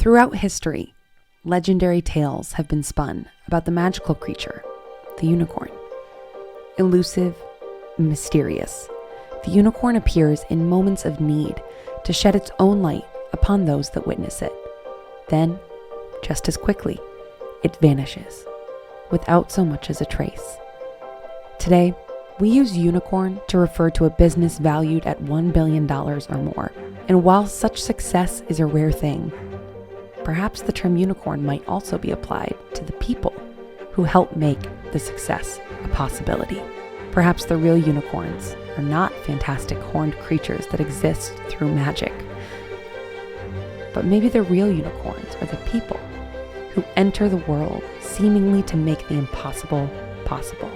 Throughout history, legendary tales have been spun about the magical creature, the unicorn. Elusive, mysterious, the unicorn appears in moments of need to shed its own light upon those that witness it. Then, just as quickly, it vanishes, without so much as a trace. Today, we use unicorn to refer to a business valued at $1 billion or more. And while such success is a rare thing, perhaps the term unicorn might also be applied to the people who help make the success a possibility. Perhaps the real unicorns are not fantastic horned creatures that exist through magic, but maybe the real unicorns are the people who enter the world seemingly to make the impossible possible.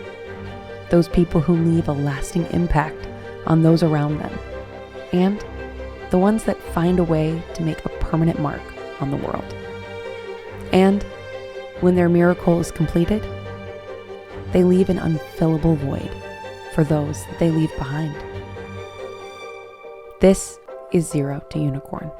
Those people who leave a lasting impact on those around them, and the ones that find a way to make a permanent mark on the world. And when their miracle is completed, they leave an unfillable void for those that they leave behind. This is Zero to Unicorn.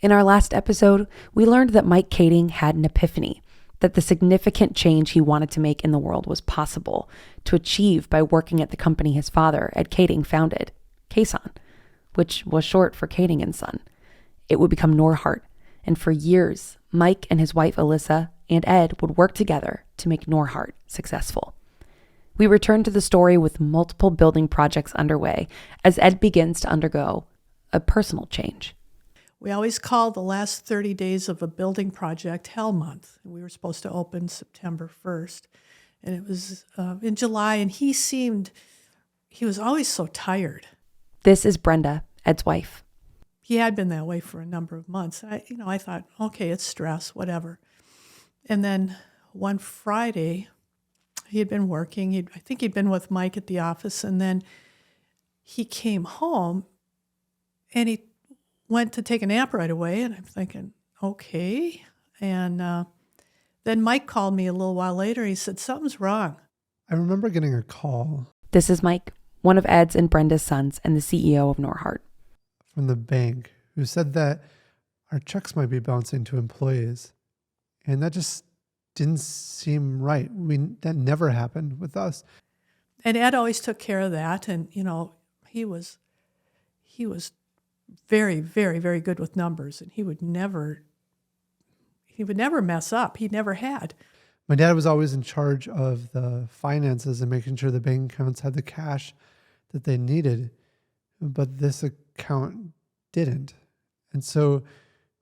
In our last episode, we learned that Mike Kaeding had an epiphany that the significant change he wanted to make in the world was possible to achieve by working at the company his father, Ed Kaeding, founded, Kason, which was short for Kaeding and Son. It would become Norhart, and for years, Mike and his wife Alyssa and Ed would work together to make Norhart successful. We return to the story with multiple building projects underway as Ed begins to undergo a personal change. We always called the last 30 days of a building project Hell Month. We were supposed to open September 1st. And it was in July, and he was always so tired. This is Brenda, Ed's wife. He had been that way for a number of months. I thought, okay, it's stress, whatever. And then one Friday, he had been working. I think he'd been with Mike at the office, and then he came home, and he went to take a nap right away, and I'm thinking, okay. And then Mike called me a little while later. He said, something's wrong. I remember getting a call. This is Mike, one of Ed's and Brenda's sons and the CEO of Norhart. From the bank, who said that our checks might be bouncing to employees. And that just didn't seem right. That never happened with us. And Ed always took care of that. And, he was very, very, very good with numbers, and he would never mess up. He never had. My dad was always in charge of the finances and making sure the bank accounts had the cash that they needed, but this account didn't. And so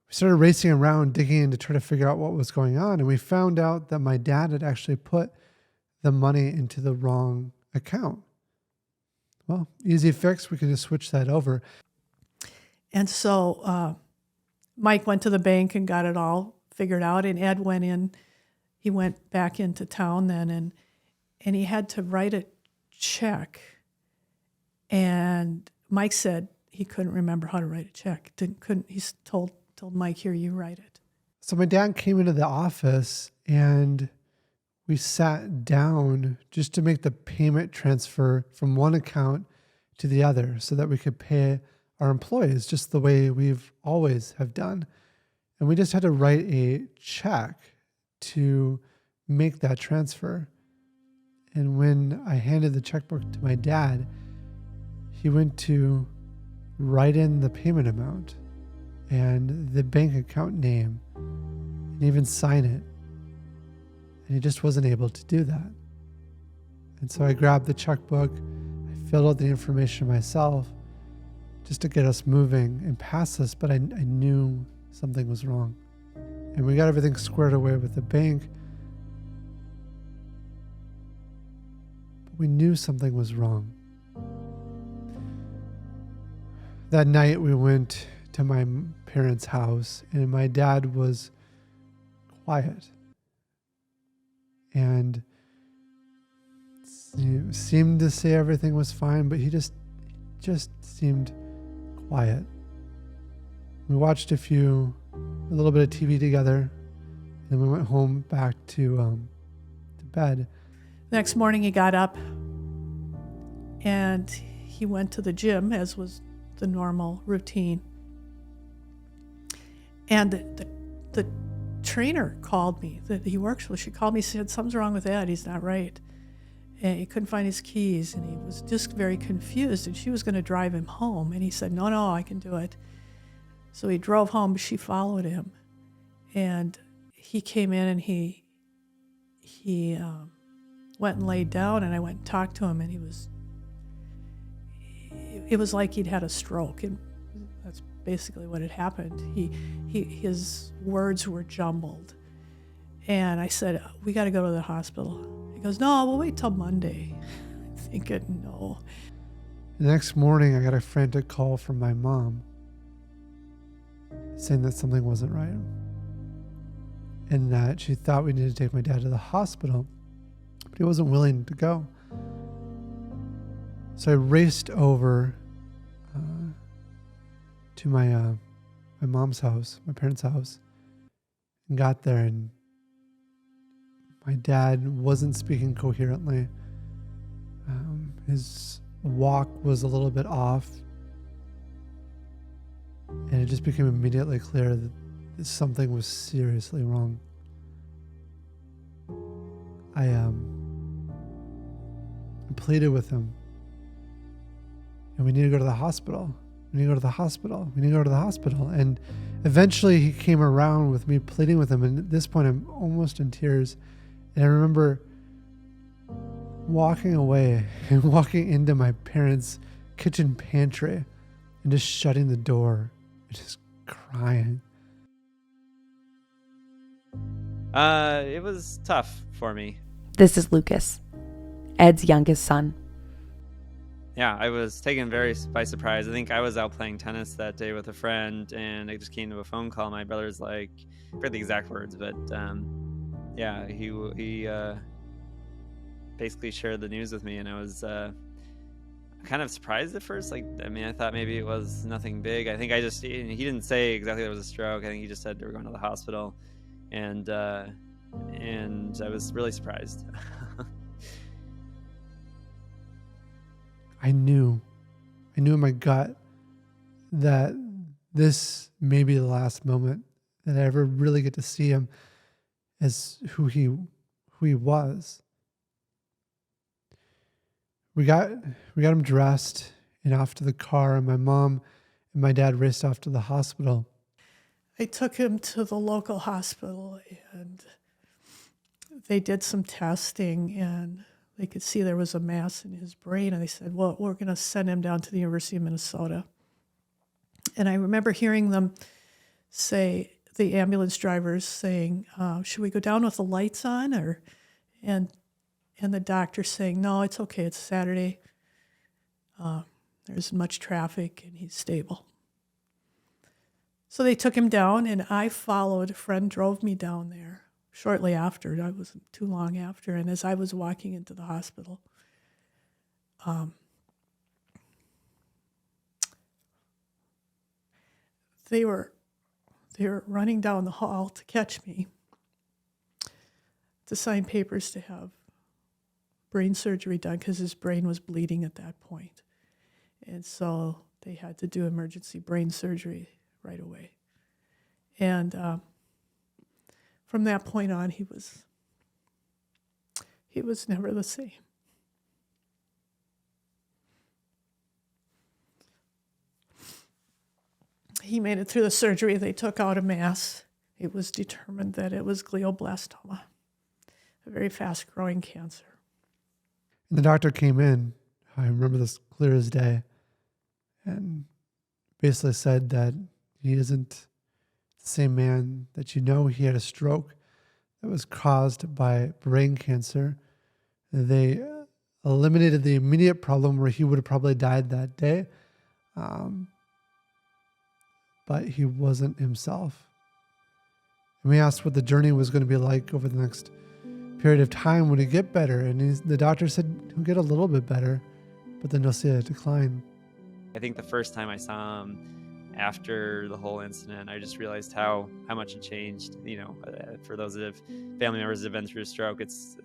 we started racing around, digging in to try to figure out what was going on, and we found out that my dad had actually put the money into the wrong account. Well, easy fix. We could just switch that over. And so Mike went to the bank and got it all figured out, and Ed went in. He went back into town then, and he had to write a check. And Mike said he couldn't remember how to write a check. He told Mike, here, you write it. So my dad came into the office, and we sat down just to make the payment transfer from one account to the other so that we could pay our employees just the way we've always have done. And we just had to write a check to make that transfer. And when I handed the checkbook to my dad, he went to write in the payment amount and the bank account name and even sign it. And he just wasn't able to do that. And so I grabbed the checkbook, I filled out the information myself, just to get us moving and past this, but I knew something was wrong. And we got everything squared away with the bank, but we knew something was wrong. That night we went to my parents' house, and my dad was quiet and he seemed to say everything was fine, but he just seemed quiet. We watched a little bit of TV together, and then we went home back to bed. Next morning he got up and he went to the gym, as was the normal routine. And the trainer called me, that he works with. She called me, said, something's wrong with Ed, he's not right. And he couldn't find his keys, and he was just very confused, and she was going to drive him home. And he said, no, I can do it. So he drove home, but she followed him. And he came in, and he went and laid down, and I went and talked to him, and it was like he'd had a stroke. And that's basically what had happened. His words were jumbled. And I said, we got to go to the hospital. He goes, no, we'll wait till Monday. I'm thinking, no. The next morning, I got a frantic call from my mom saying that something wasn't right and that she thought we needed to take my dad to the hospital, but he wasn't willing to go. So I raced over to my mom's house, my parents' house, and got there, and my dad wasn't speaking coherently. His walk was a little bit off, and it just became immediately clear that something was seriously wrong. I pleaded with him, and we need to go to the hospital. We need to go to the hospital. We need to go to the hospital. And eventually he came around with me pleading with him. And at this point, I'm almost in tears. And I remember walking away and walking into my parents' kitchen pantry and just shutting the door and just crying. It was tough for me. This is Lucas, Ed's youngest son. Yeah, I was taken by surprise. I think I was out playing tennis that day with a friend, and I just came to a phone call. My brother's like, I forget the exact words, but yeah, he basically shared the news with me, and I was kind of surprised at first. Like, I mean, I thought maybe it was nothing big. I think he didn't say exactly there was a stroke. I think he just said they were going to the hospital, and I was really surprised. I knew in my gut that this may be the last moment that I ever really get to see him as who he was. We got him dressed and off to the car, and my mom and my dad raced off to the hospital. I took him to the local hospital, and they did some testing, and they could see there was a mass in his brain, and they said, well, we're going to send him down to the University of Minnesota. And I remember hearing them say, the ambulance drivers saying, should we go down with the lights on? And the doctor saying, no, it's okay, it's Saturday. There's much traffic, and he's stable. So they took him down, and I followed. A friend drove me down there shortly after. I wasn't too long after. And as I was walking into the hospital, they were running down the hall to catch me, to sign papers to have brain surgery done, because his brain was bleeding at that point. And so they had to do emergency brain surgery right away. And from that point on, he was never the same. He made it through the surgery. They took out a mass. It was determined that it was glioblastoma, a very fast-growing cancer. And the doctor came in, I remember this clear as day, and basically said that he isn't the same man that you know. He had a stroke that was caused by brain cancer. They eliminated the immediate problem where he would have probably died that day, but he wasn't himself. And we asked what the journey was going to be like over the next period of time. Would he get better? And the doctor said he'll get a little bit better, but then you'll see a decline. I think the first time I saw him after the whole incident, I just realized how much it changed. You know, for those that have family members that have been through a stroke, it's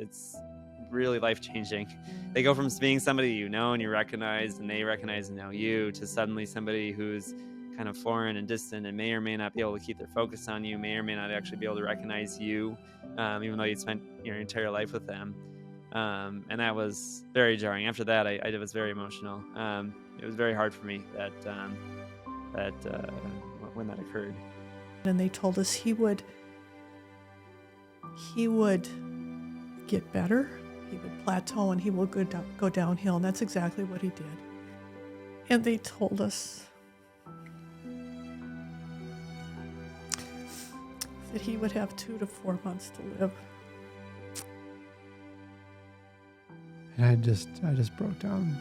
really life-changing. They go from being somebody you know and you recognize and they recognize and know you, to suddenly somebody who's kind of foreign and distant and may or may not be able to keep their focus on you, may or may not actually be able to recognize you, even though you'd spent your entire life with them. And that was very jarring. After that, I was very emotional. It was very hard for me when that occurred. And they told us he would get better, he would plateau, and he will go downhill. And that's exactly what he did. And they told us that he would have 2 to 4 months to live. And I just broke down.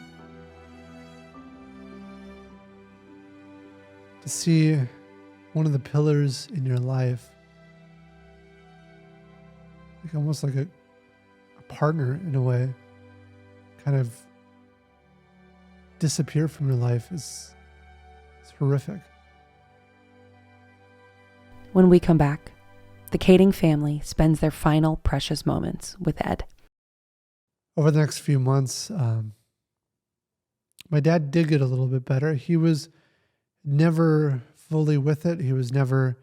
To see one of the pillars in your life, like almost like a partner in a way, kind of disappear from your life is horrific. When we come back, the Kaeding family spends their final precious moments with Ed. Over the next few months, my dad did get a little bit better. He was never fully with it. He was never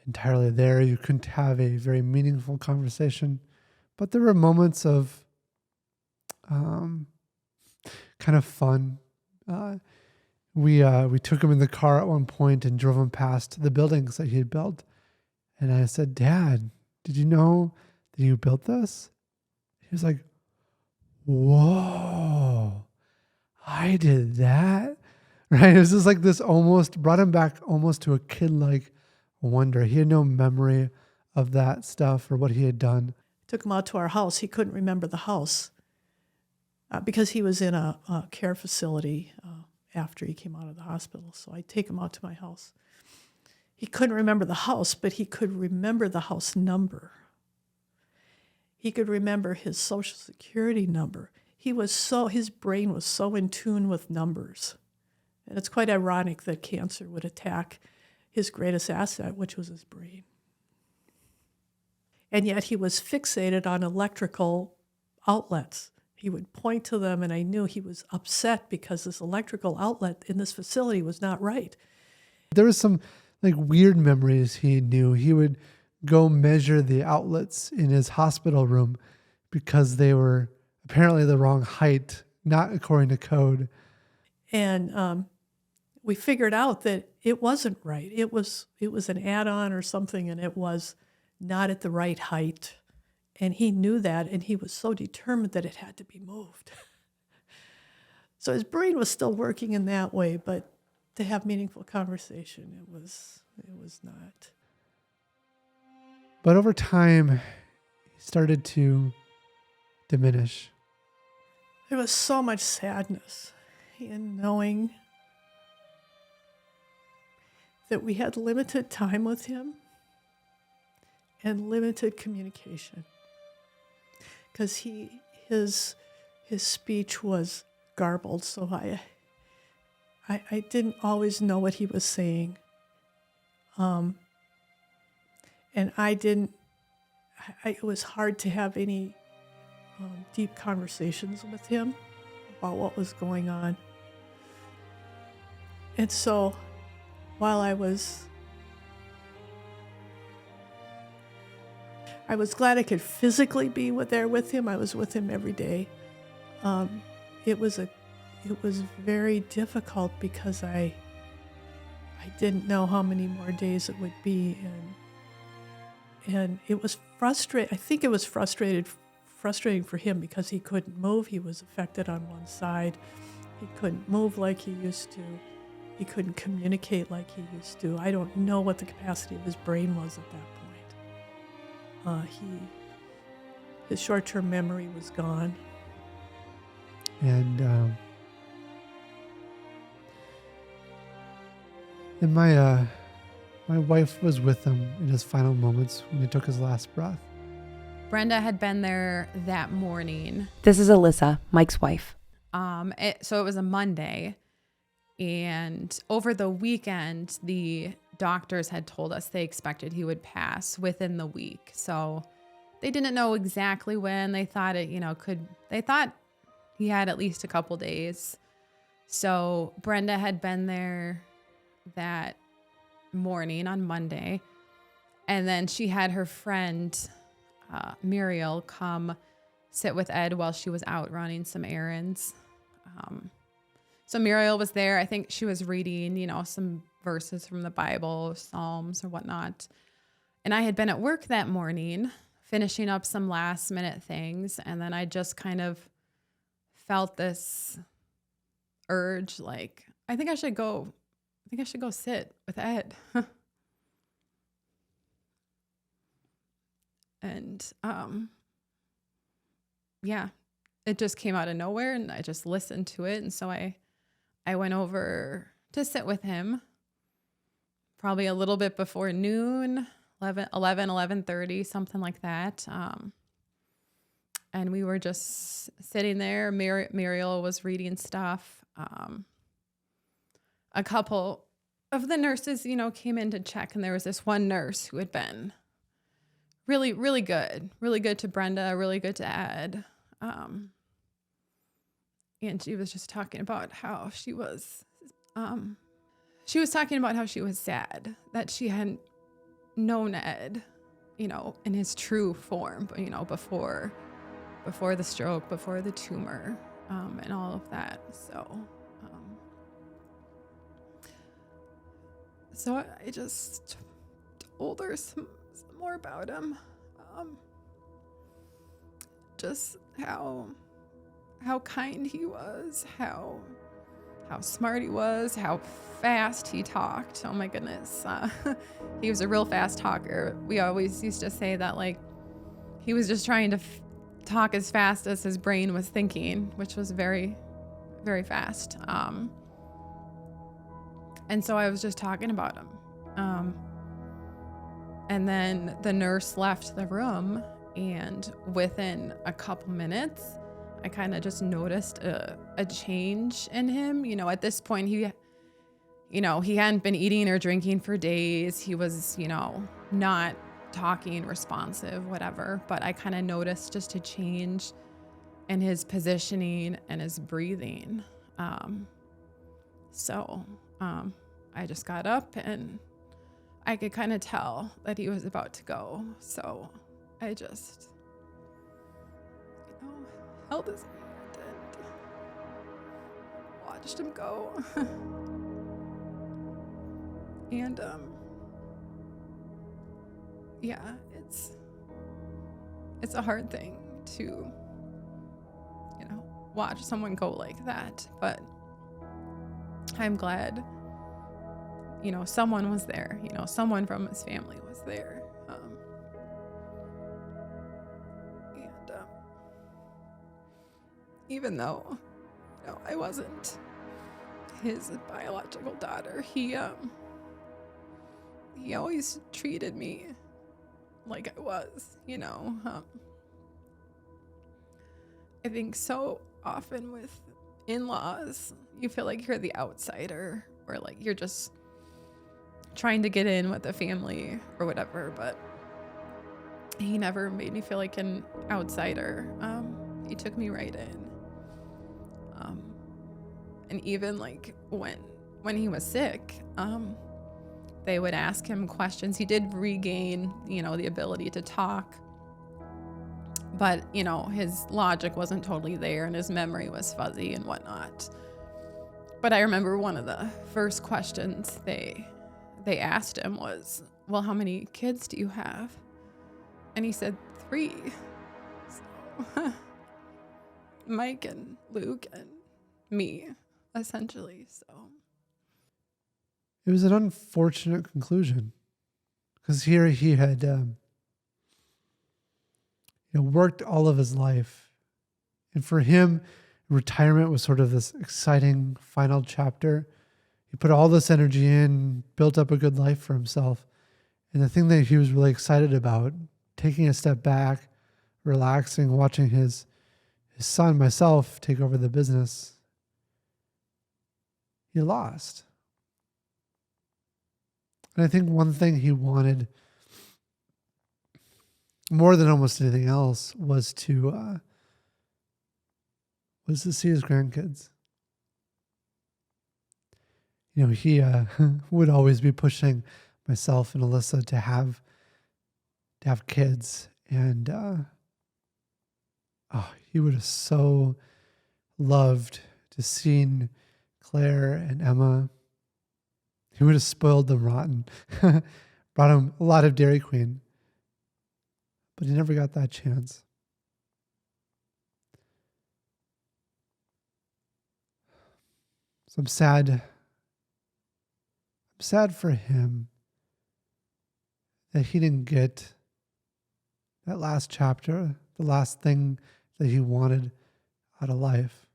entirely there. You couldn't have a very meaningful conversation. But there were moments of kind of fun. We took him in the car at one point and drove him past the buildings that he had built. And I said, "Dad, did you know that you built this?" He was like, "Whoa, I did that." Right? It was just like this, almost brought him back almost to a kid-like wonder. He had no memory of that stuff or what he had done. Took him out to our house. He couldn't remember the house because he was in a care facility after he came out of the hospital. So I take him out to my house. He couldn't remember the house, but he could remember the house number. He could remember his social security number. His brain was so in tune with numbers. And it's quite ironic that cancer would attack his greatest asset, which was his brain. And yet he was fixated on electrical outlets. He would point to them, and I knew he was upset because this electrical outlet in this facility was not right. There was some like weird memories he knew. He would go measure the outlets in his hospital room because they were apparently the wrong height, not according to code. And we figured out that it wasn't right. It was an add-on or something, and it was not at the right height. And he knew that, and he was so determined that it had to be moved. So his brain was still working in that way, but to have meaningful conversation, it was not. But over time, he started to diminish. There was so much sadness in knowing that we had limited time with him and limited communication, because his speech was garbled, so I didn't always know what he was saying, and it was hard to have any deep conversations with him about what was going on. And so while I was glad I could physically be there with him. I was with him every day. It was very difficult because I didn't know how many more days it would be, and it was frustrating. I think it was frustrating for him because he couldn't move. He was affected on one side. He couldn't move like he used to. He couldn't communicate like he used to. I don't know what the capacity of his brain was at that point. His short-term memory was gone. And my wife was with him in his final moments when he took his last breath. Brenda had been there that morning. This is Alyssa, Mike's wife. So it was a Monday, and over the weekend, the doctors had told us they expected he would pass within the week. So they didn't know exactly when. They thought they thought he had at least a couple days. So Brenda had been there that morning on Monday. And then she had her friend, Muriel, come sit with Ed while she was out running some errands. So Muriel was there. I think she was reading, some verses from the Bible, Psalms or whatnot. And I had been at work that morning, finishing up some last minute things. And then I just kind of felt this urge, like, I think I should go sit with Ed. And yeah, it just came out of nowhere, and I just listened to it. And so I went over to sit with him probably a little bit before noon, 11:30, something like that. And we were just sitting there. Muriel was reading stuff. A couple of the nurses, came in to check, and there was this one nurse who had been really, really good to Brenda, really good to Ed. And she was just talking about how she was sad that she hadn't known Ed, in his true form, before the stroke, before the tumor, and all of that. So I just told her some more about him. Just how kind he was, how smart he was, how fast he talked. Oh my goodness. He was a real fast talker. We always used to say that, like, he was just trying to talk as fast as his brain was thinking, which was very, very fast. And so I was just talking about him. And then the nurse left the room, and within a couple minutes, I kind of just noticed a change in him. At this point, he hadn't been eating or drinking for days. He was, not talking, responsive, whatever. But I kind of noticed just a change in his positioning and his breathing. I just got up, and I could kind of tell that he was about to go. So I just, held his hand and watched him go. And yeah, it's a hard thing to, watch someone go like that. But I'm glad, someone was there. Someone from his family was there. Even though, I wasn't his biological daughter, he always treated me like I was, I think so often with in-laws, you feel like you're the outsider, or like you're just trying to get in with the family or whatever, but he never made me feel like an outsider. He took me right in. And even like when he was sick, they would ask him questions. He did regain, the ability to talk, but, his logic wasn't totally there, and his memory was fuzzy and whatnot. But I remember one of the first questions they asked him was, well, how many kids do you have? And he said 3. So, Mike and Luke and me, essentially. So it was an unfortunate conclusion, because here he had worked all of his life, and for him, retirement was sort of this exciting final chapter. He put all this energy in, built up a good life for himself, and the thing that he was really excited about, taking a step back, relaxing, watching his son, myself, take over the business, he lost. And I think one thing he wanted more than almost anything else, was to see his grandkids. You know, he would always be pushing myself and Alyssa to have kids, and he would have so loved to seen Claire and Emma. He would have spoiled them rotten, brought them a lot of Dairy Queen, but he never got that chance. So I'm sad. I'm sad for him that he didn't get that last chapter, the last thing that he wanted out of life.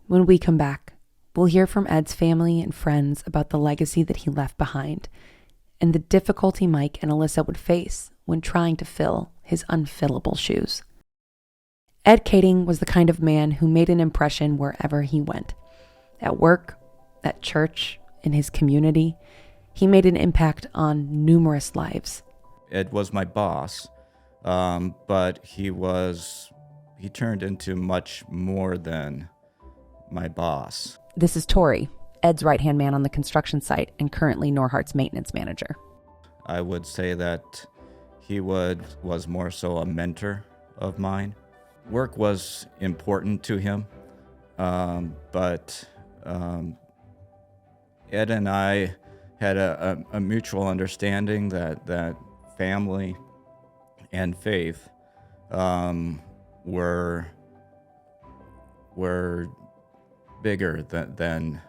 When we come back, we'll hear from Ed's family and friends about the legacy that he left behind and the difficulty Mike and Alyssa would face when trying to fill his unfillable shoes. Ed Kaeding was the kind of man who made an impression wherever he went. At work, at church, in his community, he made an impact on numerous lives. Ed was my boss, but he turned into much more than my boss. This is Tori, Ed's right-hand man on the construction site and currently Norhart's maintenance manager. I would say that he was more so a mentor of mine. Work was important to him, but Ed and I had a mutual understanding that family and faith were bigger than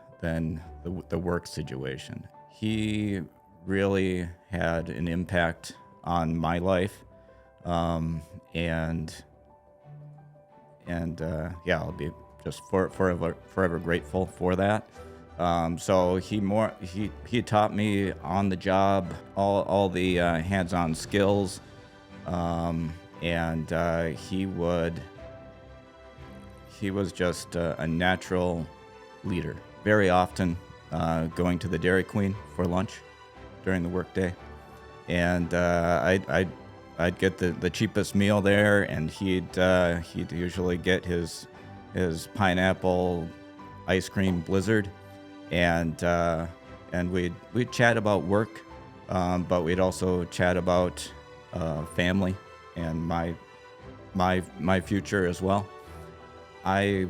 the work situation. He really had an impact on my life, and I'll be just forever grateful for that. So he taught me on the job all the hands-on skills, and he was just a natural leader. Very often going to the Dairy Queen for lunch during the workday, and I'd get the cheapest meal there, and he'd usually get his pineapple ice cream blizzard, and we'd chat about work, but we'd also chat about family and my future as well. I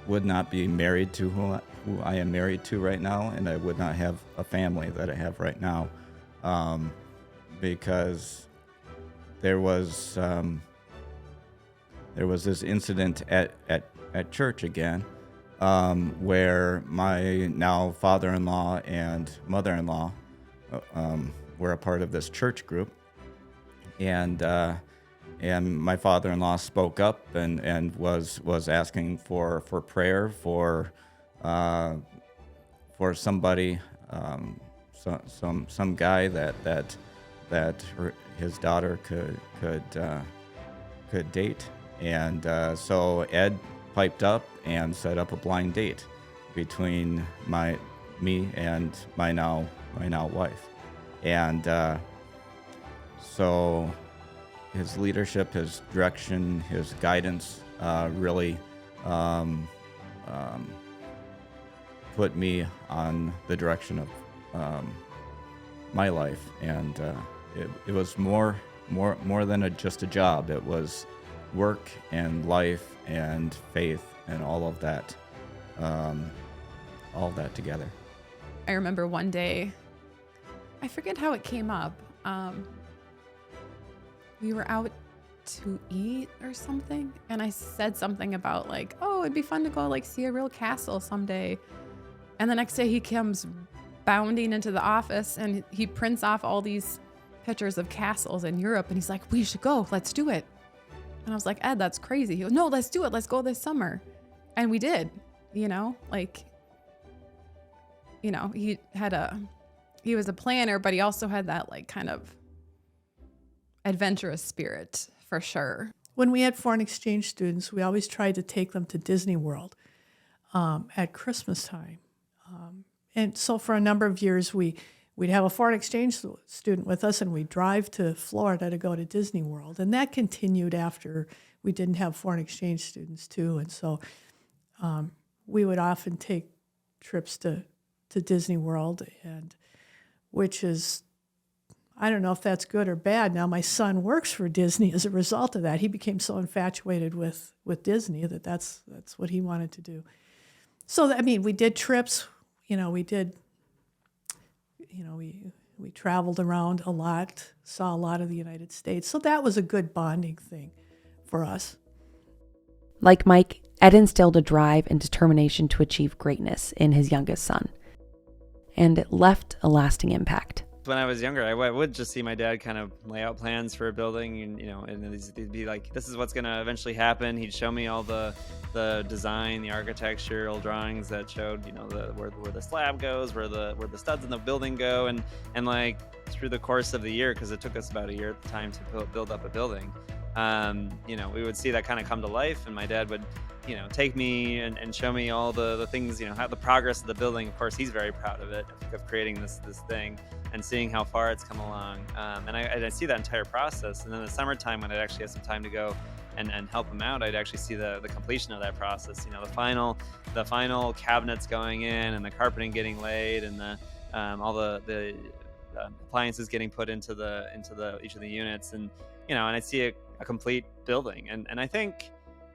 would not be married to who I am married to right now, and I would not have a family that I have right now, because there was this incident at church again, where my now father-in-law and mother-in-law were a part of this church group, and my father-in-law spoke up and was asking for prayer for somebody, some guy that his daughter could date, and so Ed piped up and set up a blind date between me and my now wife, and so his leadership, his direction, his guidance really put me on the direction of my life, and it was more than just a job. It was work and life and faith and all of that together. I remember one day, I forget how it came up. We were out to eat or something, and I said something about like, oh, it'd be fun to go like see a real castle someday. And the next day he comes bounding into the office and he prints off all these pictures of castles in Europe, and he's like, we should go, let's do it. And I was like, Ed, that's crazy. He goes, no, let's do it, let's go this summer. And we did, he was a planner, but he also had that like kind of adventurous spirit for sure. When we had foreign exchange students, we always tried to take them to Disney World at Christmas time. And so for a number of years, we we'd have a foreign exchange student with us, and we'd drive to Florida to go to Disney World. And that continued after we didn't have foreign exchange students too. And so we would often take trips to Disney World, and which is, I don't know if that's good or bad. Now my son works for Disney as a result of that. He became so infatuated with Disney that's what he wanted to do. So, I mean, we did trips, we traveled around a lot, saw a lot of the United States. So that was a good bonding thing for us. Like Mike, Ed instilled a drive and determination to achieve greatness in his youngest son. And it left a lasting impact. When I was younger, I would just see my dad kind of lay out plans for a building, and and they'd be like, "This is what's going to eventually happen." He'd show me all the design, the architectural drawings that showed, where the slab goes, where the studs in the building go, and like through the course of the year, because it took us about a year at the time to build up a building. We would see that kind of come to life, and my dad would, take me and show me all the things, how the progress of the building. Of course, he's very proud of it, of creating this thing and seeing how far it's come along. And I see that entire process. And then in the summertime, when I'd actually have some time to go and help him out, I'd actually see the completion of that process. The final cabinets going in, and the carpeting getting laid, and all the appliances getting put into each of the units, and and I see a complete building. And I think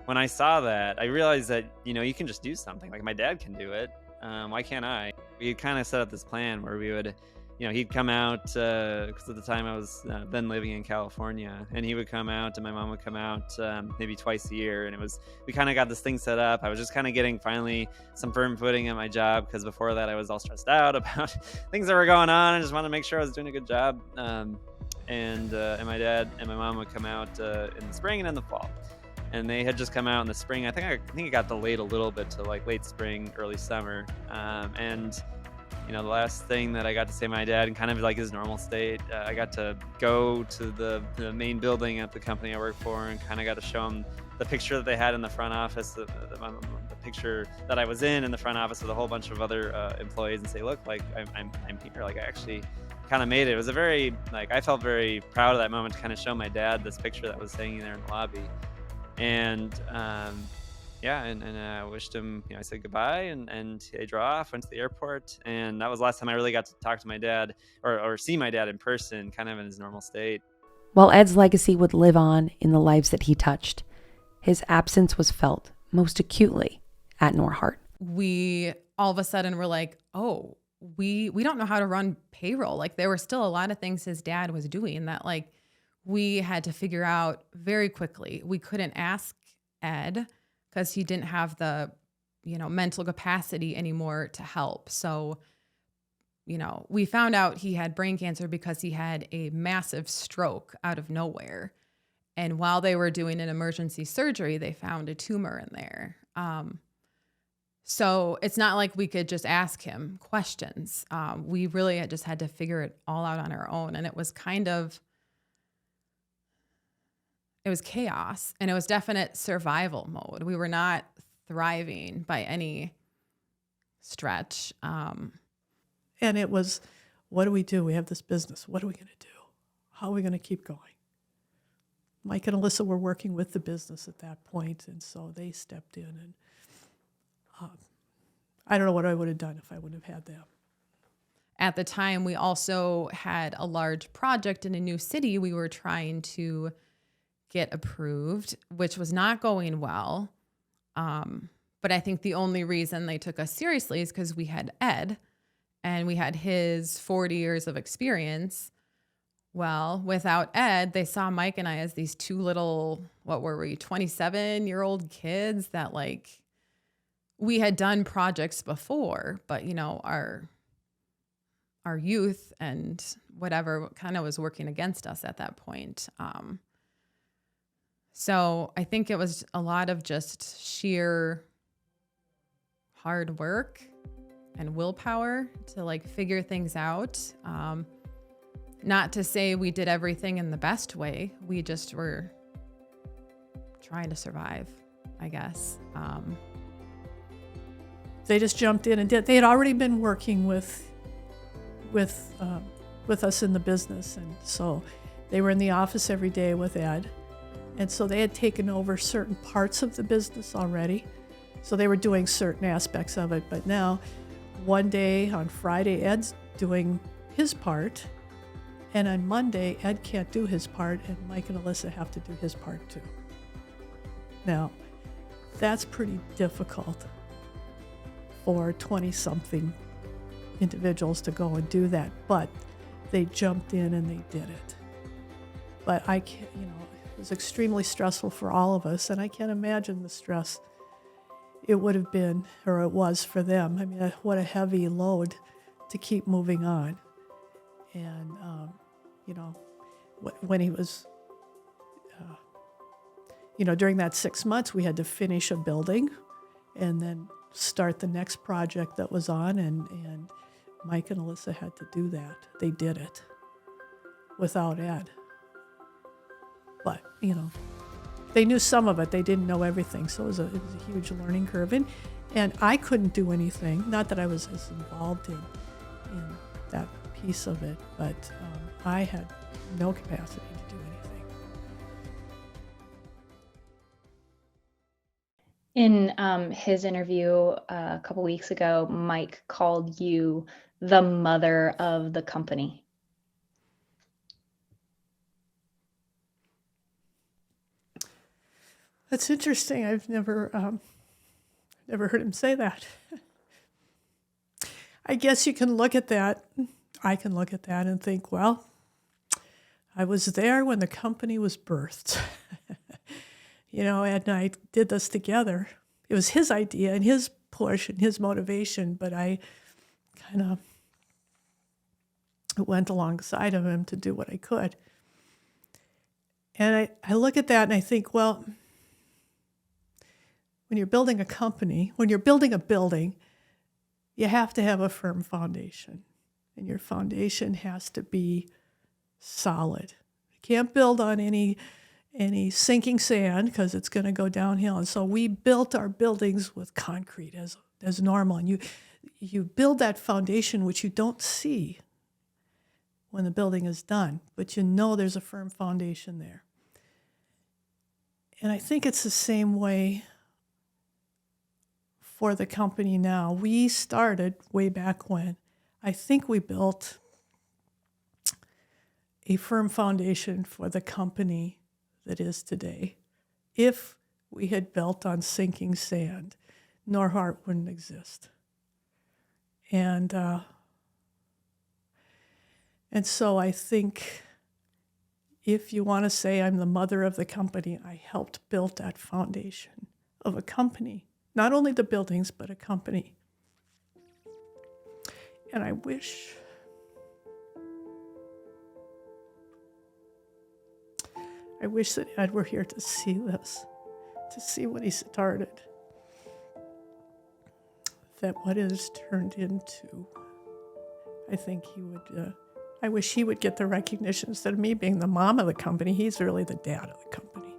when I saw that, I realized that you can just do something. Like, my dad can do it. Why can't I? We kind of set up this plan where we would, he'd come out, because at the time I was then living in California, and he would come out, and my mom would come out maybe twice a year. And we kind of got this thing set up. I was just kind of getting finally some firm footing at my job, because before that I was all stressed out about things that were going on. I just wanted to make sure I was doing a good job. And my dad and my mom would come out in the spring and in the fall. And they had just come out in the spring. I think it got delayed a little bit to like late spring, early summer. And the last thing that I got to say to my dad, in kind of like his normal state, I got to go to the main building at the company I work for, and kind of got to show him the picture that they had in the front office, the picture that I was in the front office with a whole bunch of other employees, and say, look, like I'm here. Like, I actually kind of made it. It was a very, I felt very proud of that moment to kind of show my dad this picture that was hanging there in the lobby. And I wished him, I said goodbye, and I drove off, went to the airport, and that was the last time I really got to talk to my dad or see my dad in person, kind of in his normal state. While Ed's legacy would live on in the lives that he touched, his absence was felt most acutely at Norhart. We all of a sudden were like, oh, we don't know how to run payroll. Like, there were still a lot of things his dad was doing that we had to figure out very quickly. We couldn't ask Ed because he didn't have the, mental capacity anymore to help. So, we found out he had brain cancer because he had a massive stroke out of nowhere. And while they were doing an emergency surgery, they found a tumor in there. So it's not like we could just ask him questions. We really just had to figure it all out on our own. And it was it was chaos, and it was definite survival mode. We were not thriving by any stretch. And it was, what do we do? We have this business. What are we going to do? How are we going to keep going? Mike and Alyssa were working with the business at that point, and so they stepped in. And I don't know what I would have done if I wouldn't have had them. At the time, we also had a large project in a new city we were trying to get approved, which was not going well. But I think the only reason they took us seriously is because we had Ed, and we had his 40 years of experience. Well, without Ed, they saw Mike and I as these two little, 27-year-old kids that we had done projects before, but our youth and whatever kind of was working against us at that point. So I think it was a lot of just sheer hard work and willpower to figure things out. Not to say we did everything in the best way. We just were trying to survive, I guess. They just jumped in and did. They had already been working with with us in the business, and so they were in the office every day with Ed, and so they had taken over certain parts of the business already, so they were doing certain aspects of it. But now, one day on Friday, Ed's doing his part, and on Monday, Ed can't do his part, and Mike and Alyssa have to do his part too. Now, that's pretty difficult for 20-something individuals to go and do that, but they jumped in and they did it. But I can't, it was extremely stressful for all of us, and I can't imagine the stress it would have been, or it was for them. I mean, what a heavy load to keep moving on. And, when he was, during that 6 months, we had to finish a building and then start the next project that was on, and Mike and Alyssa had to do that. They did it without Ed. But, they knew some of it. They didn't know everything, so it was a huge learning curve. And I couldn't do anything, not that I was as involved in that piece of it, but I had no capacity to do anything. In his interview a couple weeks ago, Mike called you the mother of the company. That's interesting. I've never heard him say that. I guess you can look at that. I can look at that and think, well, I was there when the company was birthed. Ed and I did this together. It was his idea and his push and his motivation, but I kind of went alongside of him to do what I could. And I look at that and I think, well, when you're building a company, when you're building a building, you have to have a firm foundation. And your foundation has to be solid. You can't build on any sinking sand because it's going to go downhill. And so we built our buildings with concrete as normal. And you build that foundation, which you don't see when the building is done, but there's a firm foundation there. And I think it's the same way for the company now. We started way back when. I think we built a firm foundation for the company that is today. If we had built on sinking sand, Norhart wouldn't exist. And so I think if you want to say I'm the mother of the company, I helped build that foundation of a company. Not only the buildings, but a company. And I wish that Ed were here to see this, to see what he started, that what it has turned into. I think he would, I wish he would get the recognition. Instead of me being the mom of the company, he's really the dad of the company.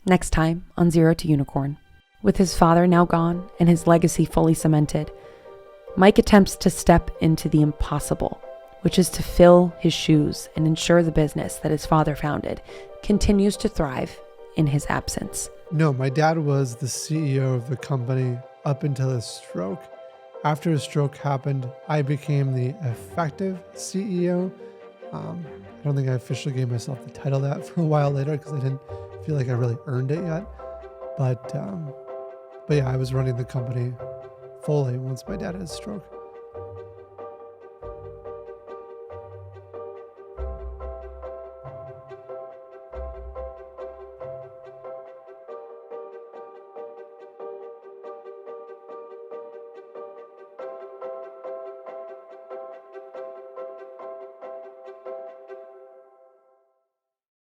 Next time on Zero to Unicorn. With his father now gone and his legacy fully cemented, Mike attempts to step into the impossible, which is to fill his shoes and ensure the business that his father founded continues to thrive in his absence. No, my dad was the CEO of the company up until his stroke. After his stroke happened, I became the effective CEO. I don't think I officially gave myself the title of that for a while later because I didn't feel like I really earned it yet. But yeah, I was running the company fully once my dad had a stroke.